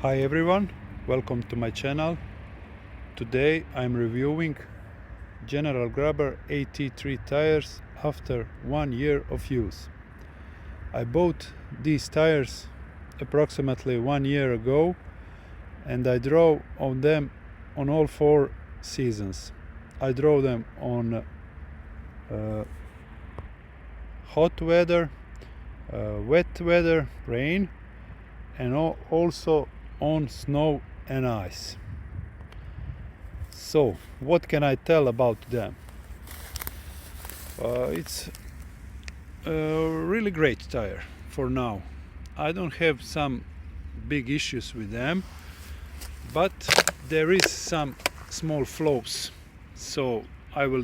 Hi everyone, welcome to my channel. Today I'm reviewing General Grabber AT3 tires after 1 year of use. I bought these tires approximately 1 year ago and I drove on them on all 4 seasons. I drove them on hot weather, wet weather, rain, and also on snow and ice. So what can I tell about them? It's a really great tire for now. I don't have some big issues with them, but there is some small flaws, so I will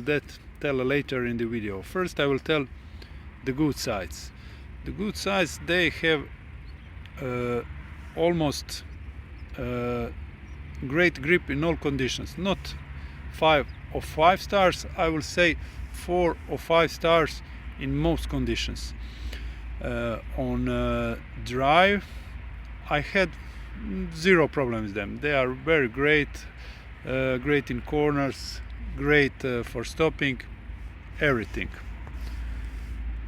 tell later in the video. First I will tell the good sides. The good sides, they have almost great grip in all conditions. Not 5 or 5 stars, I will say 4 or 5 stars in most conditions. On drive I had zero problem with them. They are very great, great in corners, great for stopping, everything.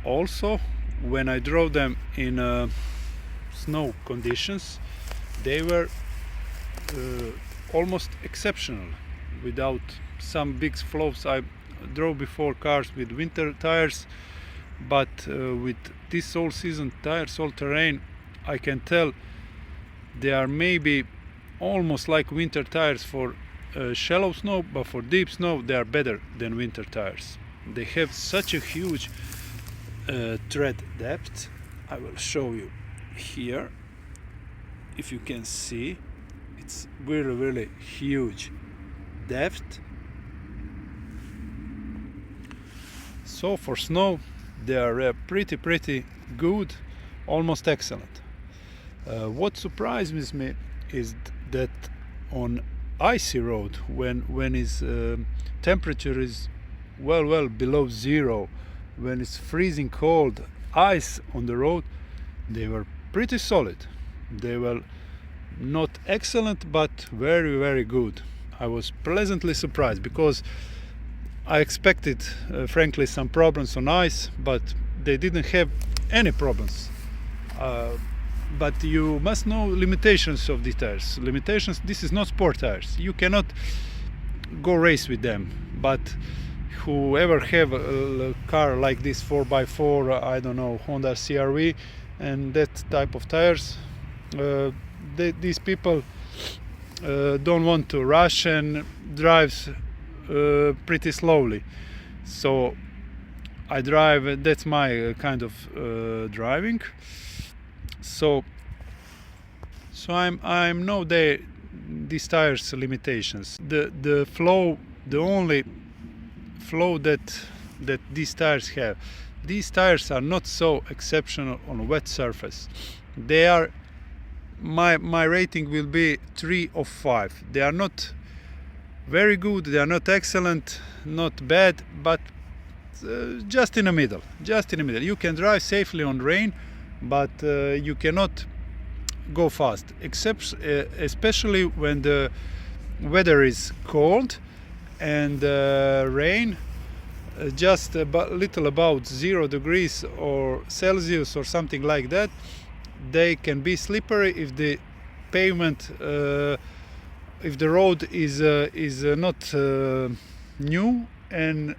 Also, when I drove them in snow conditions, they were almost exceptional, without some big flaws. I drove before cars with winter tires, but with this all season tires, all terrain, I can tell they are maybe almost like winter tires for shallow snow, but for deep snow they are better than winter tires. They have such a huge tread depth. I will show you here, if you can see. It's really huge depth. So for snow they are pretty good, almost excellent. What surprises me is that on icy road, when its temperature is well below zero, when it's freezing cold, ice on the road, they were pretty solid. They were not excellent, but very good. I was pleasantly surprised because I expected frankly some problems on ice, but they didn't have any problems. But you must know limitations of the tires. Limitations, this is not sport tires. You cannot go race with them, but whoever have a car like this 4x4, I don't know, Honda CR-V and that type of tires, these people don't want to rush and drives pretty slowly. So I drive, that's my kind of driving. So I'm know these tires limitations. The only flow that these tires have. These tires are not so exceptional on a wet surface. They are, my rating will be 3 of 5. They are not very good, they are not excellent, not bad, but just in the middle. Just in the middle. You can drive safely on rain, but you cannot go fast, except especially when the weather is cold and rain, just little about 0 degrees or Celsius or something like that. They can be slippery if the pavement, if the road is not new, and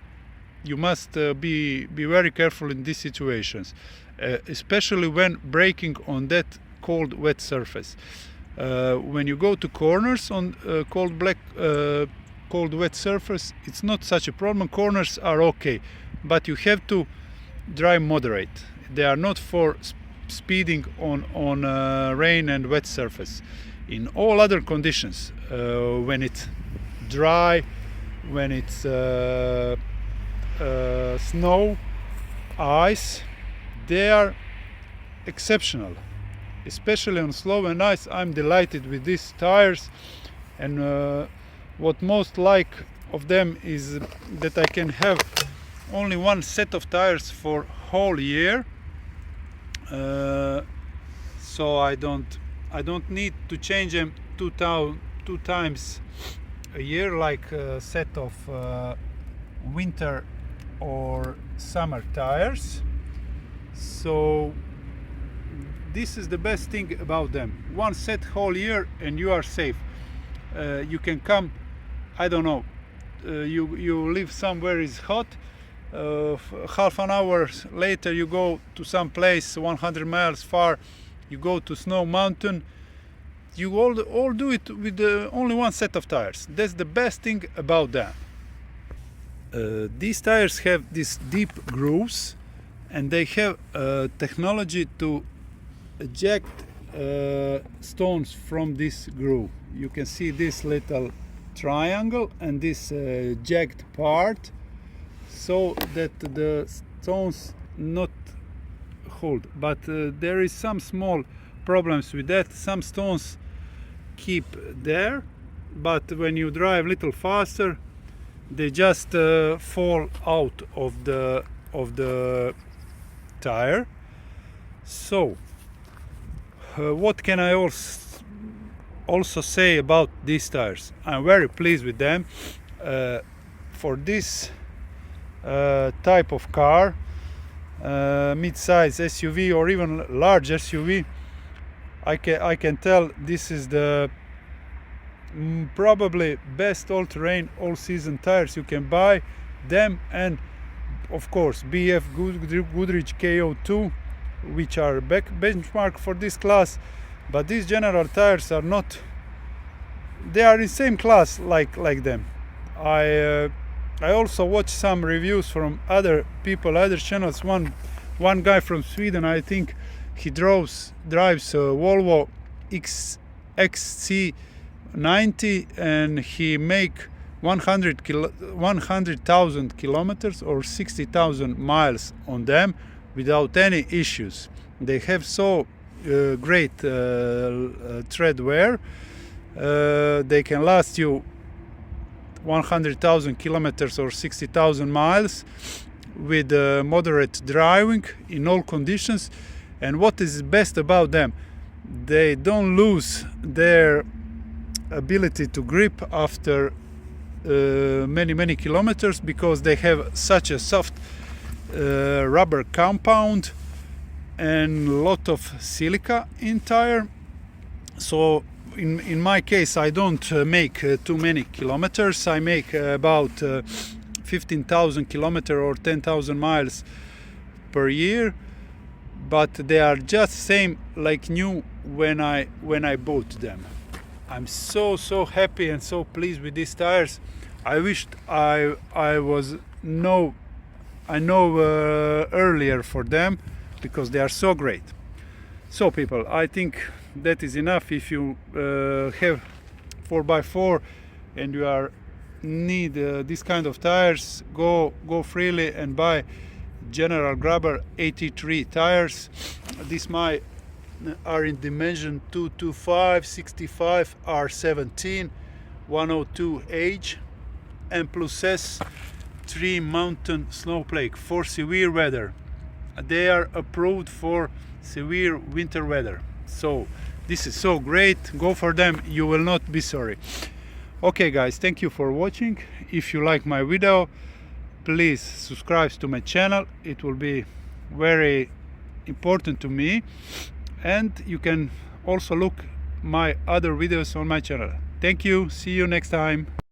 you must be very careful in these situations, especially when braking on that cold wet surface. When you go to corners on cold wet surface, it's not such a problem. Corners are okay, but you have to drive moderate. They are not for speeding on rain and wet surface. In all other conditions, when it's dry, when it's snow, ice, they are exceptional. Especially on slow and ice, I'm delighted with these tires. And what most like of them is that I can have only one set of tires for whole year, so I don't I don't need to change them two times a year like a set of winter or summer tires. So this is the best thing about them. One set whole year and you are safe. You can come, I don't know, you live somewhere is hot, half an hour later you go to some place 100 miles far, you go to Snow Mountain, you all do it with only one set of tires. That's the best thing about them. These tires have these deep grooves and they have technology to eject stones from this groove. You can see this little triangle and this jagged part, so that the stones not hold. But there is some small problems with that. Some stones keep there, but when you drive a little faster, they just fall out of the tire. So what can I also say about these tires? I'm very pleased with them. For this type of car, mid-size SUV or even large SUV, I can tell this is the probably best all-terrain all-season tires you can buy. Them and of course BF Goodrich KO2, which are benchmark for this class. But these General tires are not, they are in the same class like them. I also watch some reviews from other people, other channels. One guy from Sweden, I think he drives Volvo XC90 and he make 100,000 kilometers or 60,000 miles on them without any issues. They have so great tread wear. They can last you 100,000 kilometers or 60,000 miles with moderate driving in all conditions. And what is best about them, they don't lose their ability to grip after many kilometers, because they have such a soft rubber compound and a lot of silica in tire. So in my case I don't make too many kilometers. I make about 15,000 kilometers or 10,000 miles per year, but they are just same like new when I bought them. I'm so happy and so pleased with these tires. I wished I know earlier for them, because they are so great. So people, I think that is enough. If you have 4x4 and you need this kind of tires, go freely and buy General Grabber AT3 tires. These are in dimension 225, 65, R17, 102H, and plus S 3 mountain snowflake for severe weather. They are approved for severe winter weather. So this is so great. Go for them, you will not be sorry. Okay guys, thank you for watching. If you like my video, please subscribe to my channel. It will be very important to me. And you can also look my other videos on my channel. Thank you. See you next time.